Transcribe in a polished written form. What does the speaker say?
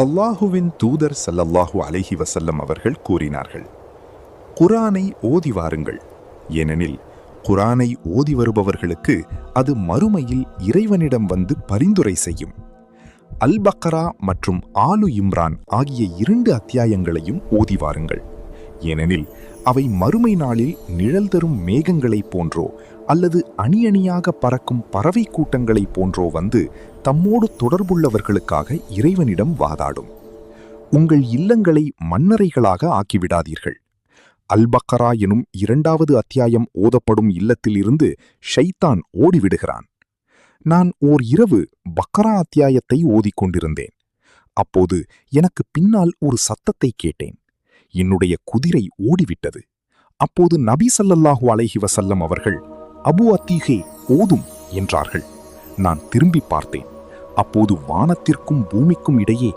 அல்லாஹுவின் தூதர் ஸல்லல்லாஹு அலைஹி வஸல்லம் அவர்கள் கூறினார்கள், குர்ஆனை ஓதி வாருங்கள். ஏனெனில் குர்ஆனை ஓதி வருபவர்களுக்கு அது மறுமையில் இறைவனிடம் வந்து பரிந்துரை செய்யும். அல் பக்ரா மற்றும் ஆலு இம்ரான் ஆகிய 2 அத்தியாயங்களையும் ஓதி வாருங்கள். ஏனெனில் அவை மறுமை நாளில் நிழல் தரும் மேகங்களைப் போன்றோ அல்லது அணியணியாக பறக்கும் பறவை கூட்டங்களைப் போன்றோ வந்து தம்மோடு தொடர்புள்ளவர்களுக்காக இறைவனிடம் வாதாடும். உங்கள் இல்லங்களை மண்ணறைகளாக ஆக்கிவிடாதீர்கள். அல் பக்ரா எனும் 2வது அத்தியாயம் ஓதப்படும் இல்லத்தில் இருந்து ஷைத்தான் ஓடிவிடுகிறான். நான் ஓர் இரவு பக்ரா அத்தியாயத்தை ஓதிக்கொண்டிருந்தேன். அப்போது எனக்கு பின்னால் ஒரு சத்தத்தை கேட்டேன். என்னுடைய குதிரை ஓடிவிட்டது. அப்போது நபி ஸல்லல்லாஹு அலைஹி வஸல்லம் அவர்கள், அபு அத்தீஹே ஓதும் என்றார்கள். நான் திரும்பி பார்த்தேன். அப்போது வானத்திற்கும் பூமிக்கும் இடையே